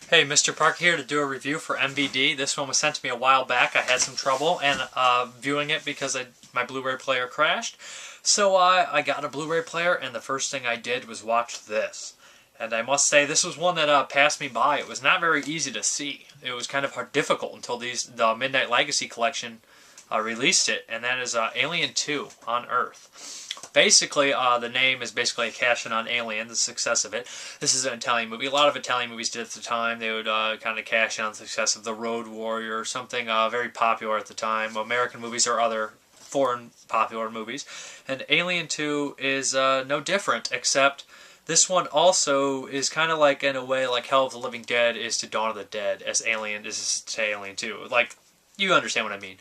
Hey, Mrparka here to do a review for MVD. This one was sent to me a while back. I had some trouble and viewing it because my Blu-ray player crashed. So I got a Blu-ray player, and the first thing I did was watch this. And I must say, this was one that passed me by. It was not very easy to see. It was kind of difficult until the Midnight Legacy collection released it, and that is Alien 2 on Earth. Basically, the name is basically a cash-in on Alien, the success of it. This is an Italian movie. A lot of Italian movies did at the time. They would kind of cash in on the success of The Road Warrior or something very popular at the time. American movies or other foreign popular movies. And Alien 2 is no different, except this one also is kind of like, in a way, like Hell of the Living Dead is to Dawn of the Dead, as Alien is to Alien 2. Like, you understand what I mean.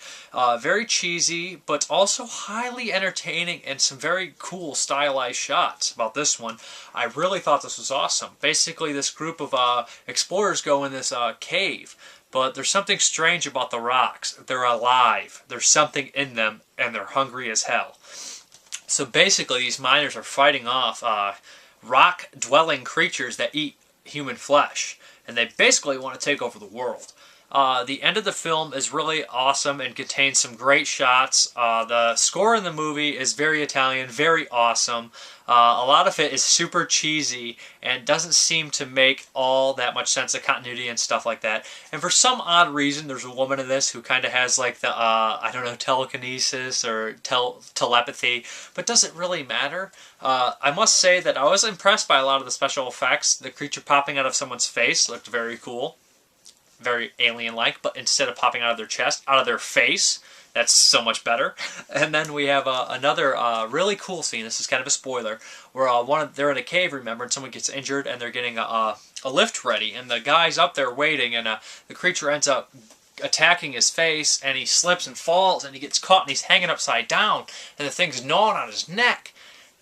Very cheesy, but also highly entertaining and some very cool stylized shots about this one. I really thought this was awesome. Basically, this group of explorers go in this cave, but there's something strange about the rocks. They're alive. There's something in them, and they're hungry as hell. So basically, these miners are fighting off rock-dwelling creatures that eat human flesh, and they basically want to take over the world. The end of the film is really awesome and contains some great shots. The score in the movie is very Italian, very awesome. A lot of it is super cheesy and doesn't seem to make all that much sense of continuity and stuff like that. And for some odd reason, there's a woman in this who kind of has like the, I don't know, telekinesis or telepathy, but doesn't really matter. I must say that I was impressed by a lot of the special effects. The creature popping out of someone's face looked very cool. Very alien-like, but instead of popping out of their chest, out of their face. That's so much better. And then we have another really cool scene. This is kind of a spoiler, where they're in a cave, remember, and someone gets injured, and they're getting a lift ready, and the guy's up there waiting, and the creature ends up attacking his face, and he slips and falls, and he gets caught, and he's hanging upside down, and the thing's gnawing on his neck.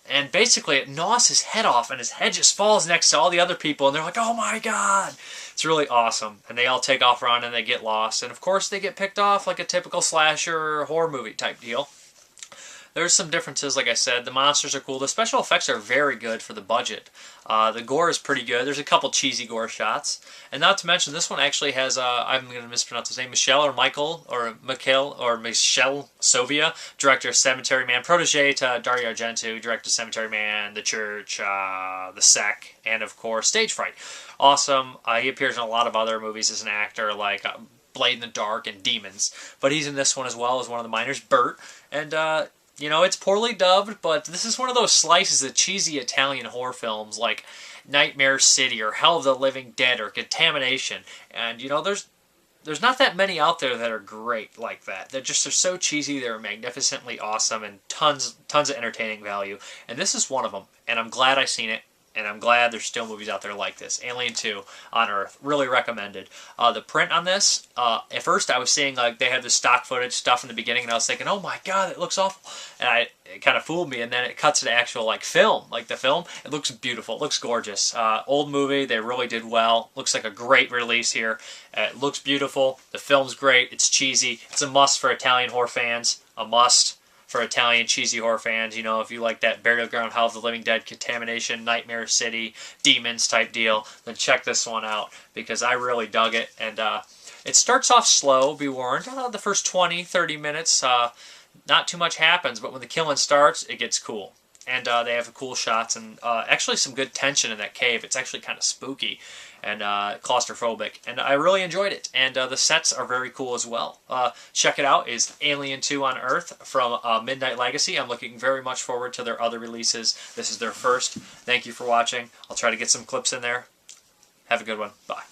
And basically, it gnaws his head off, and his head just falls next to all the other people, and they're like, oh my god! It's really awesome. And they all take off running, and they get lost. And of course, they get picked off like a typical slasher horror movie type deal. There's some differences, like I said. The monsters are cool. The special effects are very good for the budget. The gore is pretty good. There's a couple cheesy gore shots. And not to mention, this one actually has, I'm going to mispronounce his name, Michelle Sovia, director of Cemetery Man, protege to Dario Argento, director of Cemetery Man, The Church, The Sec, and of course, Stage Fright. Awesome. He appears in a lot of other movies as an actor, like Blade in the Dark and Demons. But he's in this one as well as one of the miners, Bert. And, you know, it's poorly dubbed, but this is one of those slices of cheesy Italian horror films like Nightmare City or Hell of the Living Dead or Contamination. And, you know, there's not that many out there that are great like that. They're so cheesy, they're magnificently awesome, and tons of entertaining value. And this is one of them, and I'm glad I've seen it. And I'm glad there's still movies out there like this. Alien 2 on Earth. Really recommended. The print on this, at first I was seeing like they had the stock footage stuff in the beginning, and I was thinking, oh my god, it looks awful. And it kind of fooled me, and then it cuts to actual like film. Like the film, it looks beautiful. It looks gorgeous. Old movie, they really did well. Looks like a great release here. It looks beautiful. The film's great. It's cheesy. It's a must for Italian horror fans. A must for Italian cheesy horror fans. You know, if you like that Burial Ground, Hell of the Living Dead, Contamination, Nightmare City, Demons type deal, then check this one out, because I really dug it. And it starts off slow, be warned. The first 20, 30 minutes, not too much happens, but when the killing starts, it gets cool. And they have cool shots and actually some good tension in that cave. It's actually kind of spooky and claustrophobic. And I really enjoyed it. And the sets are very cool as well. Check it out. It's Alien 2 on Earth from Midnight Legacy. I'm looking very much forward to their other releases. This is their first. Thank you for watching. I'll try to get some clips in there. Have a good one. Bye.